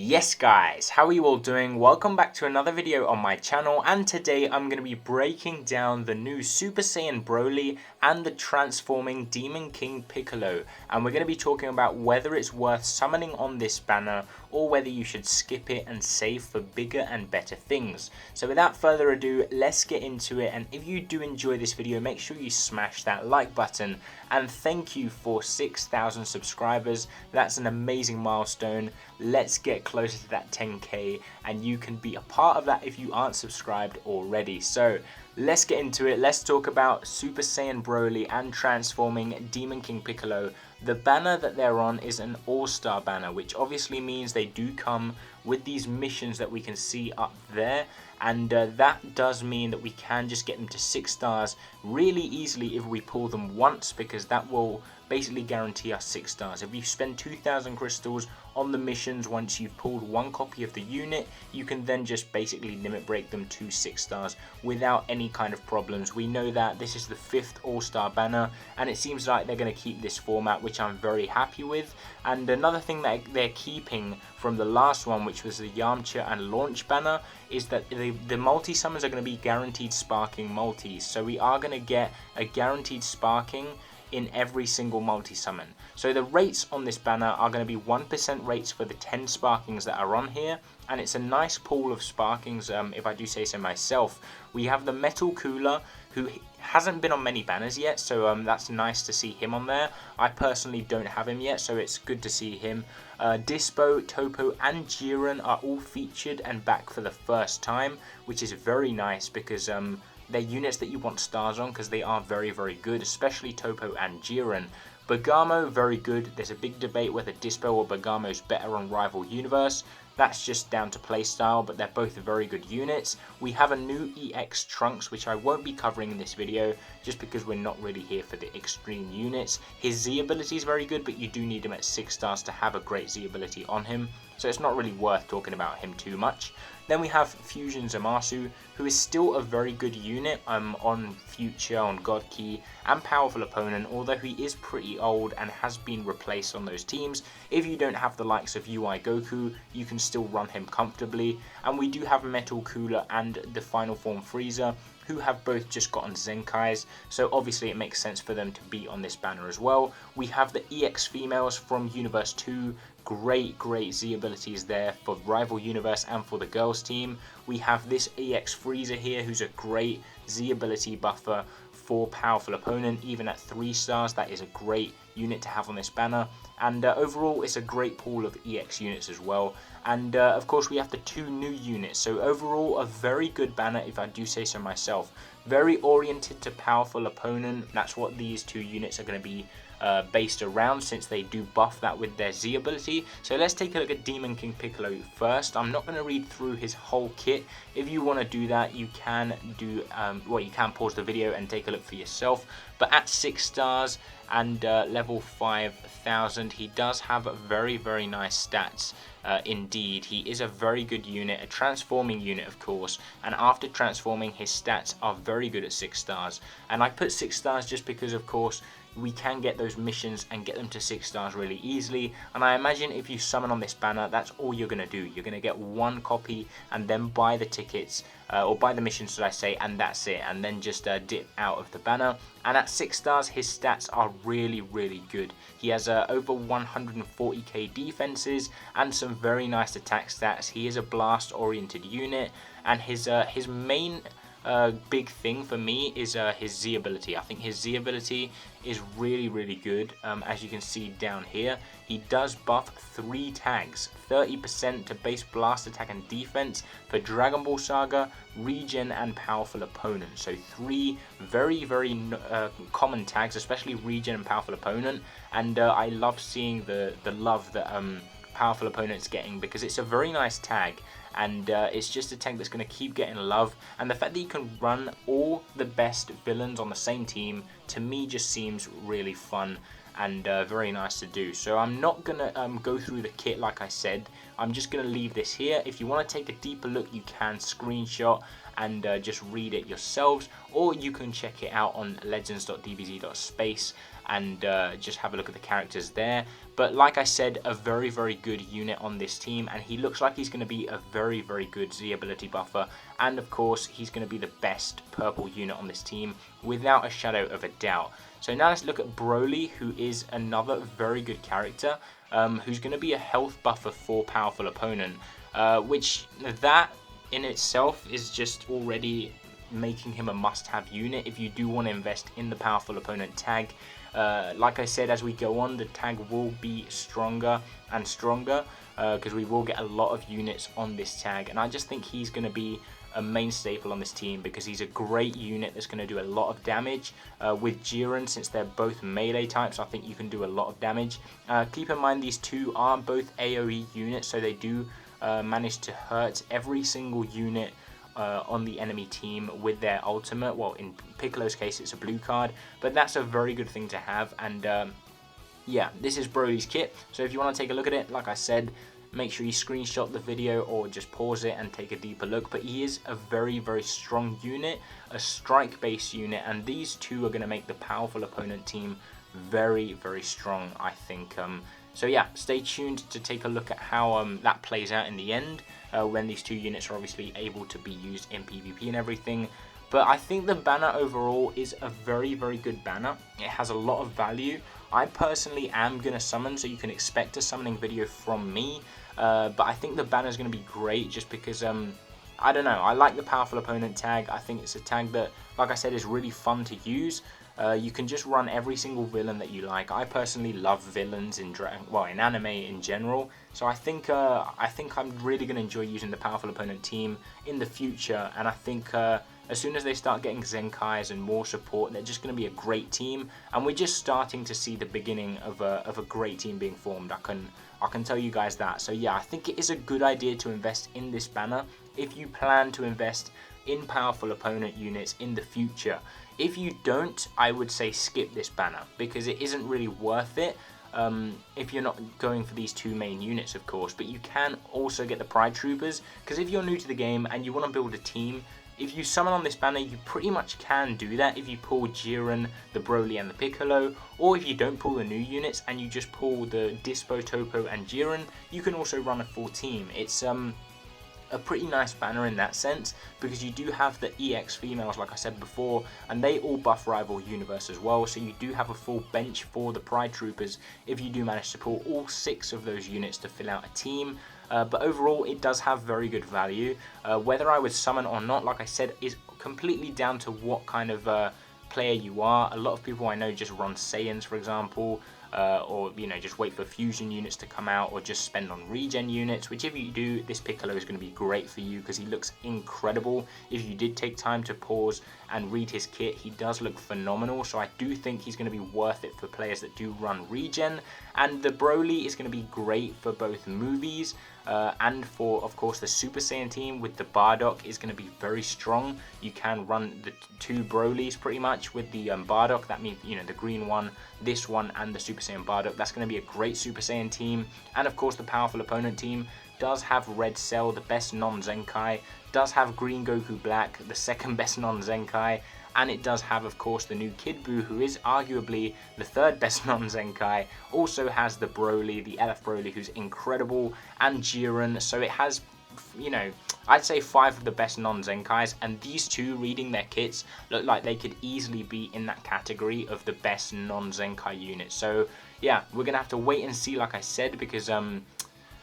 Yes guys, how are you all doing? Welcome back to another video on my channel, and today I'm going to be breaking down the new Super Saiyan Broly and the transforming Demon King Piccolo, and we're going to be talking about whether it's worth summoning on this banner or whether you should skip it and save for bigger and better things. So without further ado, let's get into it, and if you do enjoy this video, make sure you smash that like button, and thank you for 6,000 subscribers. That's an amazing milestone. Let's get closer to that 10k, and you can be a part of that if you aren't subscribed already. So let's get into it. Let's talk about Super Saiyan Broly and transforming Demon King Piccolo. The banner that they're on is an all-star banner, which obviously means they do come with these missions that we can see up there, and that does mean that we can just get them to 6 stars really easily if we pull them once, because that will basically guarantee us 6 stars. If you spend 2,000 crystals on the missions, once you've pulled one copy of the unit, you can then just basically limit break them to 6 stars without any kind of problems. We know that this is the 5th all-star banner, and it seems like they're going to keep this format, which I'm very happy with. And another thing that they're keeping from the last one, which was the Yamcha and launch banner, is that the multi-summons are going to be guaranteed sparking multis. So we are going to get a guaranteed sparking in every single multi-summon. So the rates on this banner are going to be 1% rates for the 10 sparkings that are on here, and it's a nice pool of sparkings, if I do say so myself. We have the Metal Cooler, who hasn't been on many banners yet, so that's nice to see him on there. I personally don't have him yet, so it's good to see him. Dispo, Topo and Jiren are all featured and back for the first time, which is very nice because they're units that you want stars on because they are very, very good, especially Topo and Jiren. Bergamo, very good. There's a big debate whether Dispo or Bergamo is better on Rival Universe. That's just down to playstyle, but they're both very good units. We have a new EX Trunks, which I won't be covering in this video, just because we're not really here for the extreme units. His Z ability is very good, but you do need him at 6 stars to have a great Z ability on him, so it's not really worth talking about him too much. Then we have Fusion Zamasu, who is still a very good unit on Future, on God Key, and Powerful Opponent, although he is pretty old and has been replaced on those teams. If you don't have the likes of UI Goku, you can still run him comfortably. And we do have Metal Cooler and the Final Form Frieza, who have both just gotten Zenkais, so obviously it makes sense for them to be on this banner as well. We have the EX Females from Universe 2, great Z abilities there for Rival Universe and for the girls team. We have this EX Frieza here, who's a great Z ability buffer for Powerful Opponent, even at 3 stars. That is a great unit to have on this banner, and overall it's a great pool of EX units as well. And of course we have the 2 new units, so overall a very good banner if I do say so myself. Very oriented to Powerful Opponent. That's what these 2 units are going to be based around, since they do buff that with their Z ability. So let's take a look at Demon King Piccolo first. I'm not going to read through his whole kit. If you want to do that, you can do you can pause the video and take a look for yourself. But at 6 stars and level 5000, he does have very nice stats. Indeed, he is a very good unit, a transforming unit of course, and after transforming his stats are very good at 6 stars. And I put 6 stars just because of course we can get those missions and get them to 6 stars really easily, and I imagine if you summon on this banner, that's all you're going to do. You're going to get one copy and then buy the tickets, or buy the missions should I say, and that's it, and then just dip out of the banner. And at 6 stars his stats are really good. He has over 140k defenses and some very nice attack stats. He is a blast oriented unit, and his main big thing for me is his Z ability. I think his Z ability is really good. As you can see down here, he does buff 3 tags, 30% to base blast attack and defense for Dragon Ball Saga, Regen and Powerful Opponent. So 3 very common tags, especially Regen and Powerful Opponent, and I love seeing the love that Powerful Opponent's getting, because it's a very nice tag, and it's just a tank that's going to keep getting love. And the fact that you can run all the best villains on the same team, to me just seems really fun and very nice to do. So I'm not going to go through the kit like I said. I'm just going to leave this here. If you want to take a deeper look, you can screenshot and just read it yourselves, or you can check it out on legends.dbz.space. and just have a look at the characters there. But like I said, a very, very good unit on this team, and he looks like he's going to be a very, very good Z ability buffer, and of course he's going to be the best purple unit on this team without a shadow of a doubt. So now let's look at BROLY, who is another very good character, who's going to be a health buffer for powerful opponent, which that in itself is just already making him a must-have unit if you do want to invest in the powerful opponent tag. Like I said, as we go on, the tag will be stronger and stronger because we will get a lot of units on this tag, and I just think he's going to be a main staple on this team because he's a great unit that's going to do a lot of damage. With Jiren, since they're both melee types, I think you can do a lot of damage. Keep in mind these two are both AoE units, so they do manage to hurt every single unit on the enemy team with their ultimate. Well, in Piccolo's case it's a blue card, but that's a very good thing to have. And yeah, this is BROLY's kit, so if you want to take a look at it, like I said, make sure you screenshot the video or just pause it and take a deeper look. But he is a very, very strong unit, a strike based unit, and these two are going to make the powerful opponent team very, very strong, I think. So yeah, stay tuned to take a look at how that plays out in the end, when these two units are obviously able to be used in PvP and everything. But I think the banner overall is a very, very good banner. It has a lot of value. I personally am going to summon, so you can expect a summoning video from me. But I think the banner is going to be great just because, I don't know, I like the powerful opponent tag. I think it's a tag that, like I said, is really fun to use. You can just run every single villain that you like. I personally love villains in in anime in general. So I think I'm really going to enjoy using the powerful opponent team in the future. And I think as soon as they start getting Zenkais and more support, they're just going to be a great team. And we're just starting to see the beginning of a great team being formed. I can tell you guys that. So yeah, I think it is a good idea to invest in this banner if you plan to invest in powerful opponent units in the future. If you don't, I would say skip this banner because it isn't really worth it if you're not going for these two main units, of course. But you can also get the Pride Troopers, because if you're new to the game and you want to build a team, if you summon on this banner, you pretty much can do that if you pull Jiren, the Broly and the Piccolo, or if you don't pull the new units and you just pull the Dispo, Topo and Jiren, you can also run a full team. It's a pretty nice banner in that sense, because you do have the EX females, like I said before, and they all buff rival universe as well, so you do have a full bench for the Pride Troopers if you do manage to pull all 6 of those units to fill out a team. But overall it does have very good value. Whether I would summon or not, like I said, is completely down to what kind of player you are. A lot of people I know just run Saiyans, for example, or just wait for fusion units to come out, or just spend on regen units, which if you do, this Piccolo is going to be great for you because he looks incredible. If you did take time to pause and read his kit, he does look phenomenal, so I do think he's going to be worth it for players that do run regen. And the Broly is going to be great for both movies and for, of course, the Super Saiyan team with the Bardock is going to be very strong. You can run the 2 Brolys pretty much with the Bardock. That means, the green one, this one, and the Super Saiyan Bardock. That's going to be a great Super Saiyan team. And of course, the powerful opponent team does have Red Cell, the best non-Zenkai, does have Green Goku Black, the second best non-Zenkai, and it does have, of course, the new Kid Buu, who is arguably the 3rd best non-Zenkai. Also has the Broly, the LF Broly, who's incredible, and Jiren. So it has, I'd say 5 of the best non-Zenkais, and these two, reading their kits, look like they could easily be in that category of the best non-Zenkai units. So yeah, we're going to have to wait and see, like I said, because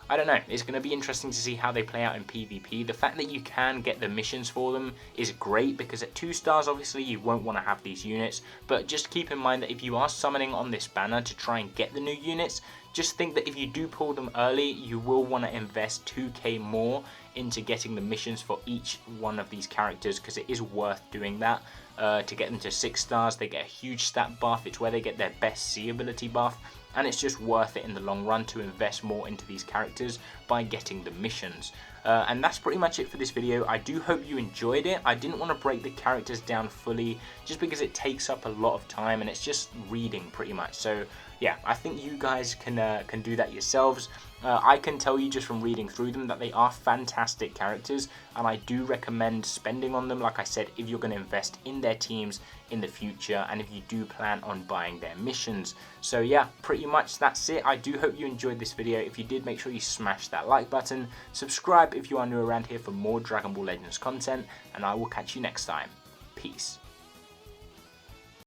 I don't know, it's going to be interesting to see how they play out in PvP. The fact that you can get the missions for them is great, because at 2 stars obviously you won't want to have these units, but just keep in mind that if you are summoning on this banner to try and get the new units, just think that if you do pull them early, you will want to invest 2k more into getting the missions for each one of these characters, because it is worth doing that. To get them to 6 stars, they get a huge stat buff. It's where they get their best C ability buff, and it's just worth it in the long run to invest more into these characters by getting the missions. And that's pretty much it for this video. I do hope you enjoyed it. I didn't want to break the characters down fully just because it takes up a lot of time and it's just reading pretty much. So yeah, I think you guys can do that yourselves. I can tell you just from reading through them that they are fantastic characters, and I do recommend spending on them, like I said, if you're going to invest in their teams in the future and if you do plan on buying their missions. So yeah, pretty much that's it. I do hope you enjoyed this video. If you did, make sure you smash that like button, subscribe if you are new around here for more Dragon Ball Legends content, and I will catch you next time. Peace.